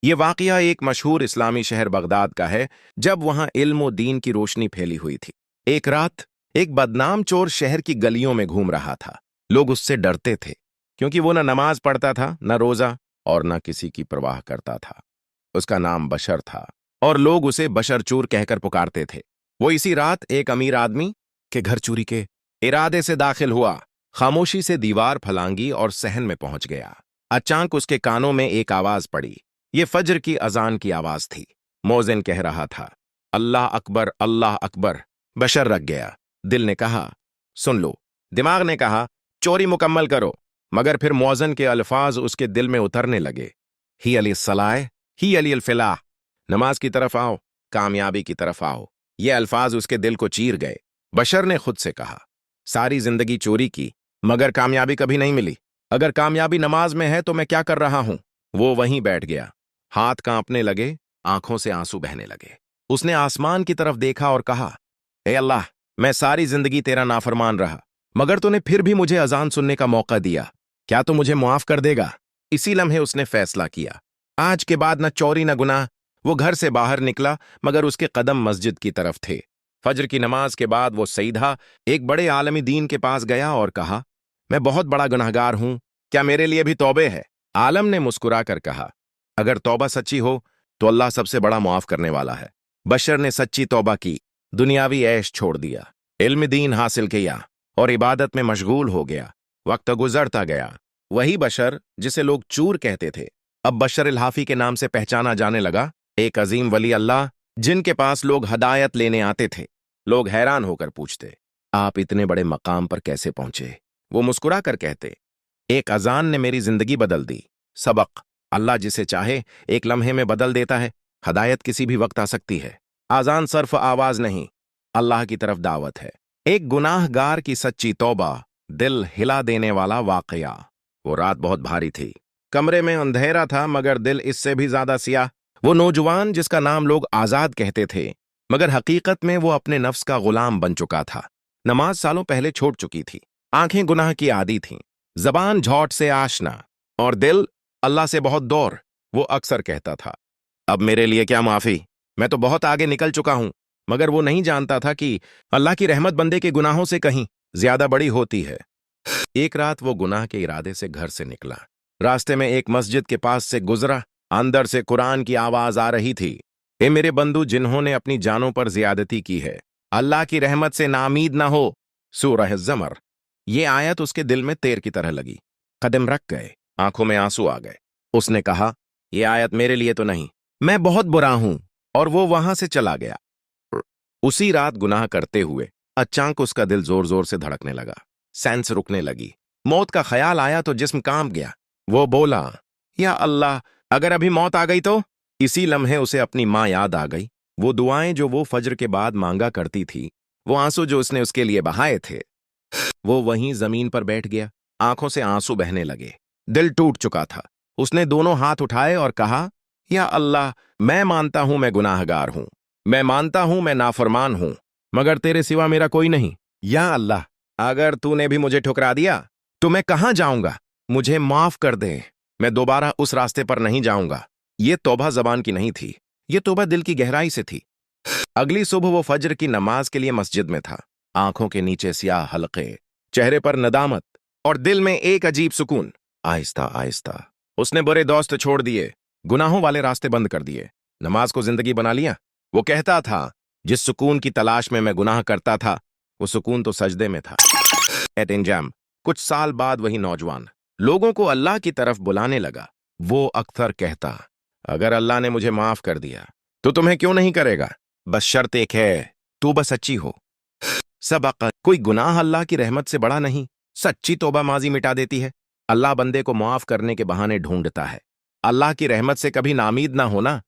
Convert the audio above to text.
یہ واقعہ ایک مشہور اسلامی شہر بغداد کا ہے، جب وہاں علم و دین کی روشنی پھیلی ہوئی تھی۔ ایک رات ایک بدنام چور شہر کی گلیوں میں گھوم رہا تھا۔ لوگ اس سے ڈرتے تھے، کیونکہ وہ نہ نماز پڑھتا تھا، نہ روزہ، اور نہ کسی کی پرواہ کرتا تھا۔ اس کا نام بشر تھا، اور لوگ اسے بشر چور کہہ کر پکارتے تھے۔ وہ اسی رات ایک امیر آدمی کے گھر چوری کے ارادے سے داخل ہوا، خاموشی سے دیوار پھلانگی اور صحن میں پہنچ گیا۔ اچانک اس کے کانوں میں ایک آواز پڑی۔ یہ فجر کی اذان کی آواز تھی۔ مؤذن کہہ رہا تھا، اللہ اکبر، اللہ اکبر۔ بشر رک گیا۔ دل نے کہا، سن لو۔ دماغ نے کہا، چوری مکمل کرو۔ مگر پھر مؤذن کے الفاظ اس کے دل میں اترنے لگے۔ ہی علی الصلاح، ہی علی الفلاح۔ نماز کی طرف آؤ، کامیابی کی طرف آؤ۔ یہ الفاظ اس کے دل کو چیر گئے۔ بشر نے خود سے کہا، ساری زندگی چوری کی، مگر کامیابی کبھی نہیں ملی۔ اگر کامیابی نماز میں ہے تو میں کیا کر رہا ہوں؟ وہ وہیں بیٹھ گیا۔ ہاتھ کانپنے لگے، آنکھوں سے آنسو بہنے لگے۔ اس نے آسمان کی طرف دیکھا اور کہا، اے اللہ، میں ساری زندگی تیرا نافرمان رہا، مگر تو نے پھر بھی مجھے اذان سننے کا موقع دیا۔ کیا تو مجھے معاف کر دے گا؟ اسی لمحے اس نے فیصلہ کیا۔ آج کے بعد نہ چوری نہ گناہ۔ وہ گھر سے باہر نکلا، مگر اس کے قدم مسجد کی طرف تھے۔ فجر کی نماز کے بعد وہ سیدھا ایک بڑے عالمی دین کے پاس گیا اور کہا، میں بہت بڑا گنہگار ہوں، کیا میرے لیے بھی توبہ ہے؟ عالم نے مسکرا کر کہا، اگر توبہ سچی ہو تو اللہ سب سے بڑا معاف کرنے والا ہے۔ بشر نے سچی توبہ کی، دنیاوی عیش چھوڑ دیا، علم دین حاصل کیا اور عبادت میں مشغول ہو گیا۔ وقت گزرتا گیا۔ وہی بشر جسے لوگ چور کہتے تھے، اب بشر الحافی کے نام سے پہچانا جانے لگا، ایک عظیم ولی اللہ جن کے پاس لوگ ہدایت لینے آتے تھے۔ لوگ حیران ہو کر پوچھتے، آپ اتنے بڑے مقام پر کیسے پہنچے؟ وہ مسکرا کر کہتے، ایک اذان نے میری زندگی بدل دی۔ سبق: اللہ جسے چاہے ایک لمحے میں بدل دیتا ہے۔ ہدایت کسی بھی وقت آ سکتی ہے۔ اذان صرف آواز نہیں، اللہ کی طرف دعوت ہے۔ ایک گناہ گار کی سچی توبہ، دل ہلا دینے والا واقعہ۔ وہ رات بہت بھاری تھی، کمرے میں اندھیرا تھا، مگر دل اس سے بھی زیادہ سیاہ۔ وہ نوجوان جس کا نام لوگ آزاد کہتے تھے، مگر حقیقت میں وہ اپنے نفس کا غلام بن چکا تھا۔ نماز سالوں پہلے چھوڑ چکی تھی، آنکھیں گناہ کی عادی تھیں، زبان جھوٹ سے آشنا، اور دل اللہ سے بہت دور۔ وہ اکثر کہتا تھا، اب میرے لیے کیا معافی، میں تو بہت آگے نکل چکا ہوں۔ مگر وہ نہیں جانتا تھا کہ اللہ کی رحمت بندے کے گناہوں سے کہیں زیادہ بڑی ہوتی ہے۔ ایک رات وہ گناہ کے ارادے سے گھر سے نکلا۔ راستے میں ایک مسجد کے پاس سے گزرا، اندر سے قرآن کی آواز آ رہی تھی، اے میرے بندو جنہوں نے اپنی جانوں پر زیادتی کی ہے، اللہ کی رحمت سے نامید نہ ہو۔ سورہ الزمر۔ یہ آیت اس کے دل میں تیر کی طرح لگی۔ قدم رکھ گئے، آنکھوں میں آنسو آ گئے۔ اس نے کہا، یہ آیت میرے لیے تو نہیں، میں بہت برا ہوں، اور وہ وہاں سے چلا گیا۔ اسی رات گناہ کرتے ہوئے اچانک اس کا دل زور زور سے دھڑکنے لگا، سینس رکنے لگی، موت کا خیال آیا تو جسم کانپ گیا۔ وہ بولا، یا اللہ، اگر ابھی موت آ گئی تو؟ اسی لمحے اسے اپنی ماں یاد آ گئی، وہ دعائیں جو وہ فجر کے بعد مانگا کرتی تھی، وہ آنسو جو اس نے اس کے لیے بہائے تھے۔ وہ وہیں زمین پر بیٹھ گیا، آنکھوں سے آنسو بہنے لگے، دل ٹوٹ چکا تھا۔ اس نے دونوں ہاتھ اٹھائے اور کہا، یا اللہ، میں مانتا ہوں میں گناہ گار ہوں، میں مانتا ہوں میں نافرمان ہوں، مگر تیرے سوا میرا کوئی نہیں۔ یا اللہ، اگر تو نے بھی مجھے ٹھکرا دیا تو میں کہاں جاؤں گا؟ مجھے معاف کر دے، میں دوبارہ اس راستے پر نہیں جاؤں گا۔ یہ توبہ زبان کی نہیں تھی، یہ توبہ دل کی گہرائی سے تھی۔ اگلی صبح وہ فجر کی نماز کے لیے مسجد میں تھا، آنکھوں کے نیچے سیاہ حلقے، چہرے پر ندامت، اور دل میں ایک عجیب سکون۔ آہستہ آہستہ اس نے برے دوست چھوڑ دیے، گناہوں والے راستے بند کر دیے، نماز کو زندگی بنا لیا۔ وہ کہتا تھا، جس سکون کی تلاش میں گناہ کرتا تھا، وہ سکون تو سجدے میں تھا۔ ایٹ انجام کچھ سال بعد وہی نوجوان لوگوں کو اللہ کی طرف بلانے لگا۔ وہ اکثر کہتا، اگر اللہ نے مجھے معاف کر دیا تو تمہیں کیوں نہیں کرے گا؟ بس شرط ایک ہے، توبہ سچی ہو۔ سبق: کوئی گناہ اللہ کی رحمت سے بڑا نہیں، سچی توبہ ماضی مٹا دیتی ہے۔ اللہ بندے کو معاف کرنے کے بہانے ڈھونڈتا ہے۔ اللہ کی رحمت سے کبھی نامید نہ ہونا۔